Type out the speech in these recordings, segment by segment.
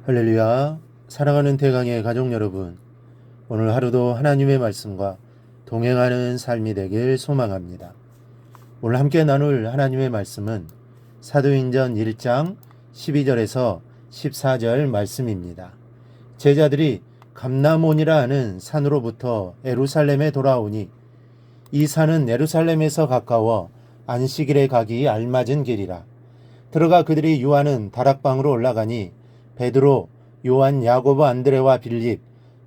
할렐루야. 사랑하는 태강의 가족 여러분, 오늘 하루도 하나님의 말씀과 동행하는 삶이 되길 소망합니다. 오늘 함께 나눌 하나님의 말씀은 사도행전 1장 12절에서 14절 말씀입니다. 제자들이 감람온이라 하는 산으로부터 예루살렘에 돌아오니 이 산은 예루살렘에서 가까워 안식일에 가기 알맞은 길이라. 들어가 그들이 유하는 다락방으로 올라가니 베드로, 요한, 야고보, 안드레와 빌립,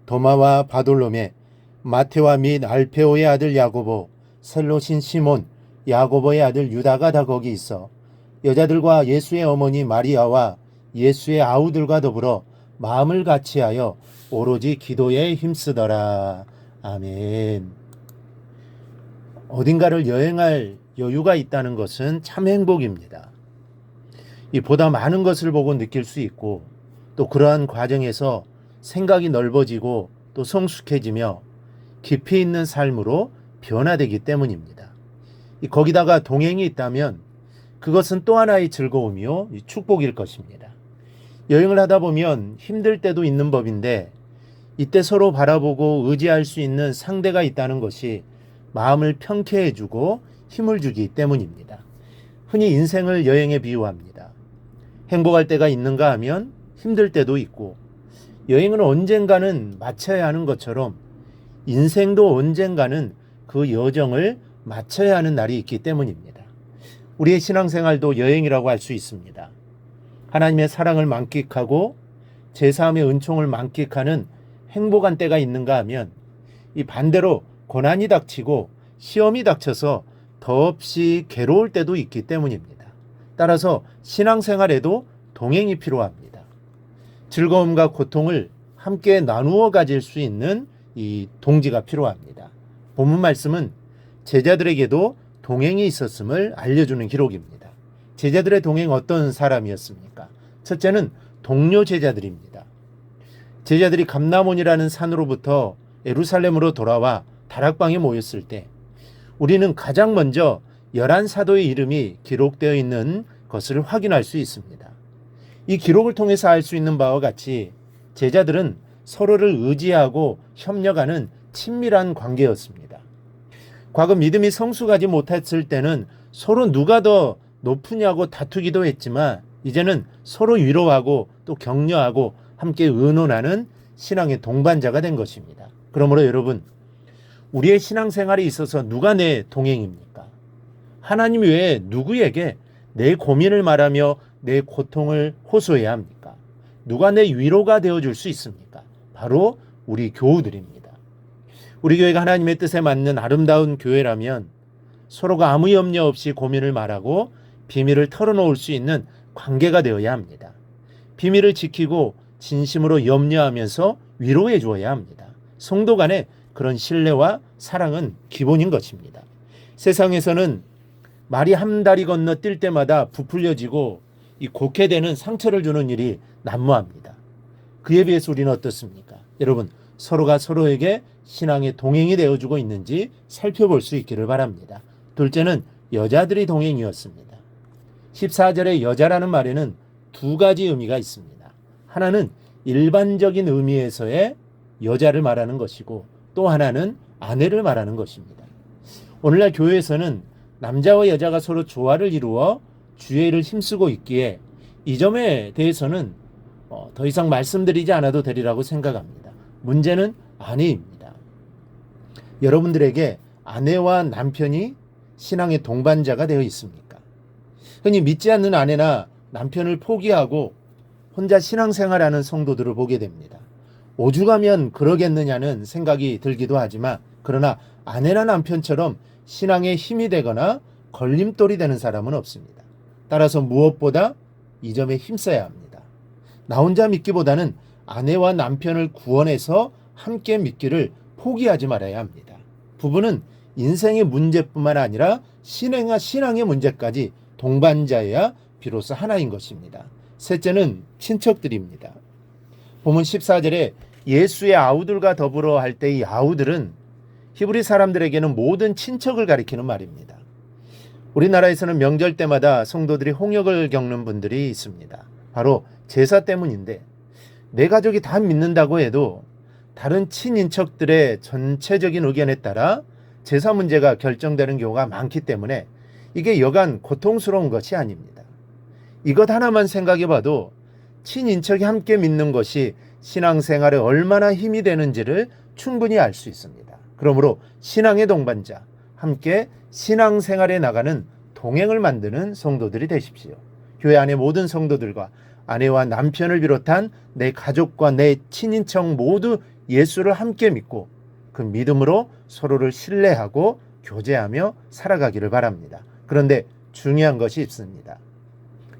도마와 바돌로메, 마테와 및 알페오의 아들 야고보, 셀롯인 시몬, 야고보의 아들 유다가 다 거기 있어 여자들과 예수의 어머니 마리아와 예수의 아우들과 더불어 마음을 같이하여 오로지 기도에 힘쓰더라. 아멘. 어딘가를 여행할 여유가 있다는 것은 참 행복입니다. 이 보다 많은 것을 보고 느낄 수 있고 또 그러한 과정에서 생각이 넓어지고 또 성숙해지며 깊이 있는 삶으로 변화되기 때문입니다. 거기다가 동행이 있다면 그것은 또 하나의 즐거움이요 축복일 것입니다. 여행을 하다 보면 힘들 때도 있는 법인데 이때 서로 바라보고 의지할 수 있는 상대가 있다는 것이 마음을 평쾌해주고 힘을 주기 때문입니다. 흔히 인생을 여행에 비유합니다. 행복할 때가 있는가 하면 힘들 때도 있고 여행은 언젠가는 마쳐야 하는 것처럼 인생도 언젠가는 그 여정을 마쳐야 하는 날이 있기 때문입니다. 우리의 신앙생활도 여행이라고 할 수 있습니다. 하나님의 사랑을 만끽하고 제사함의 은총을 만끽하는 행복한 때가 있는가 하면 이 반대로 고난이 닥치고 시험이 닥쳐서 더없이 괴로울 때도 있기 때문입니다. 따라서 신앙생활에도 동행이 필요합니다. 즐거움과 고통을 함께 나누어 가질 수 있는 이 동지가 필요합니다. 본문 말씀은 제자들에게도 동행이 있었음을 알려주는 기록입니다. 제자들의 동행 어떤 사람이었습니까? 첫째는 동료 제자들입니다. 제자들이 감람온이라는 산으로부터 예루살렘으로 돌아와 다락방에 모였을 때 우리는 가장 먼저 11사도의 이름이 기록되어 있는 것을 확인할 수 있습니다. 이 기록을 통해서 알 수 있는 바와 같이 제자들은 서로를 의지하고 협력하는 친밀한 관계였습니다. 과거 믿음이 성숙하지 못했을 때는 서로 누가 더 높으냐고 다투기도 했지만 이제는 서로 위로하고 또 격려하고 함께 의논하는 신앙의 동반자가 된 것입니다. 그러므로 여러분, 우리의 신앙생활에 있어서 누가 내 동행입니까? 하나님 외에 누구에게 내 고민을 말하며 내 고통을 호소해야 합니까? 누가 내 위로가 되어줄 수 있습니까? 바로 우리 교우들입니다. 우리 교회가 하나님의 뜻에 맞는 아름다운 교회라면 서로가 아무 염려 없이 고민을 말하고 비밀을 털어놓을 수 있는 관계가 되어야 합니다. 비밀을 지키고 진심으로 염려하면서 위로해 주어야 합니다. 성도 간에 그런 신뢰와 사랑은 기본인 것입니다. 세상에서는 말이 한 다리 건너 뛸 때마다 부풀려지고 이 곡해되는 상처를 주는 일이 난무합니다. 그에 비해서 우리는 어떻습니까? 여러분, 서로가 서로에게 신앙의 동행이 되어주고 있는지 살펴볼 수 있기를 바랍니다. 둘째는 여자들이 동행이었습니다. 14절의 여자라는 말에는 두 가지 의미가 있습니다. 하나는 일반적인 의미에서의 여자를 말하는 것이고 또 하나는 아내를 말하는 것입니다. 오늘날 교회에서는 남자와 여자가 서로 조화를 이루어 주의를 힘쓰고 있기에 이 점에 대해서는 더 이상 말씀드리지 않아도 되리라고 생각합니다. 문제는 아내입니다. 여러분들에게 아내와 남편이 신앙의 동반자가 되어 있습니까? 흔히 믿지 않는 아내나 남편을 포기하고 혼자 신앙생활하는 성도들을 보게 됩니다. 오죽하면 그러겠느냐는 생각이 들기도 하지만 그러나 아내나 남편처럼 신앙에 힘이 되거나 걸림돌이 되는 사람은 없습니다. 따라서 무엇보다 이 점에 힘써야 합니다. 나 혼자 믿기보다는 아내와 남편을 구원해서 함께 믿기를 포기하지 말아야 합니다. 부부는 인생의 문제뿐만 아니라 신앙의 문제까지 동반자여야 비로소 하나인 것입니다. 셋째는 친척들입니다. 본문 14절에 예수의 아우들과 더불어 할 때 이 아우들은 히브리 사람들에게는 모든 친척을 가리키는 말입니다. 우리나라에서는 명절 때마다 성도들이 홍역을 겪는 분들이 있습니다. 바로 제사 때문인데 내 가족이 다 믿는다고 해도 다른 친인척들의 전체적인 의견에 따라 제사 문제가 결정되는 경우가 많기 때문에 이게 여간 고통스러운 것이 아닙니다. 이것 하나만 생각해 봐도 친인척이 함께 믿는 것이 신앙생활에 얼마나 힘이 되는지를 충분히 알 수 있습니다. 그러므로 신앙의 동반자, 함께 신앙생활에 나가는 동행을 만드는 성도들이 되십시오. 교회 안의 모든 성도들과 아내와 남편을 비롯한 내 가족과 내 친인척 모두 예수를 함께 믿고 그 믿음으로 서로를 신뢰하고 교제하며 살아가기를 바랍니다. 그런데 중요한 것이 있습니다.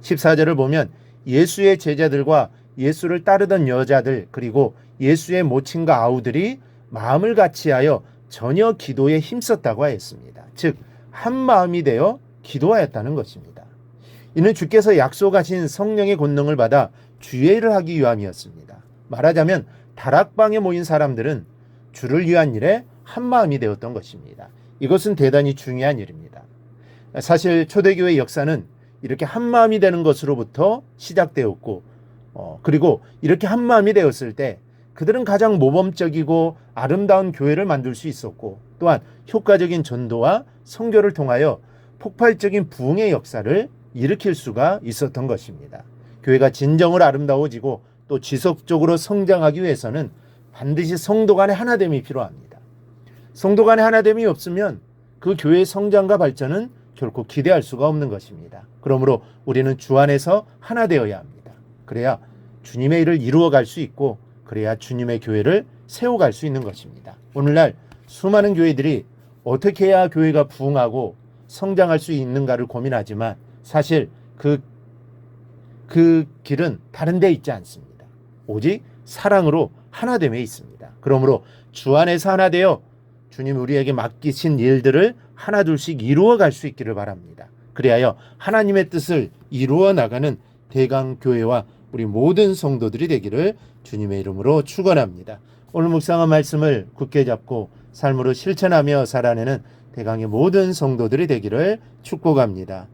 14절을 보면 예수의 제자들과 예수를 따르던 여자들 그리고 예수의 모친과 아우들이 마음을 같이하여 전혀 기도에 힘썼다고 하였습니다. 즉 한 마음이 되어 기도하였다는 것입니다. 이는 주께서 약속하신 성령의 권능을 받아 주의 일을 하기 위함이었습니다. 말하자면 다락방에 모인 사람들은 주를 위한 일에 한 마음이 되었던 것입니다. 이것은 대단히 중요한 일입니다. 사실 초대교회 역사는 이렇게 한 마음이 되는 것으로부터 시작되었고 그리고 이렇게 한 마음이 되었을 때 그들은 가장 모범적이고 아름다운 교회를 만들 수 있었고 또한 효과적인 전도와 선교를 통하여 폭발적인 부흥의 역사를 일으킬 수가 있었던 것입니다. 교회가 진정으로 아름다워지고 또 지속적으로 성장하기 위해서는 반드시 성도 간의 하나됨이 필요합니다. 성도 간의 하나됨이 없으면 그 교회의 성장과 발전은 결코 기대할 수가 없는 것입니다. 그러므로 우리는 주 안에서 하나 되어야 합니다. 그래야 주님의 일을 이루어갈 수 있고 그래야 주님의 교회를 세워갈 수 있는 것입니다. 오늘날 수많은 교회들이 어떻게 해야 교회가 부흥하고 성장할 수 있는가를 고민하지만 사실 그 길은 다른 데 있지 않습니다. 오직 사랑으로 하나됨에 있습니다. 그러므로 주 안에서 하나 되어 주님 우리에게 맡기신 일들을 하나둘씩 이루어 갈 수 있기를 바랍니다. 그리하여 하나님의 뜻을 이루어 나가는 대강교회와 우리 모든 성도들이 되기를 주님의 이름으로 축원합니다. 오늘 묵상한 말씀을 굳게 잡고 삶으로 실천하며 살아내는 대강의 모든 성도들이 되기를 축복합니다.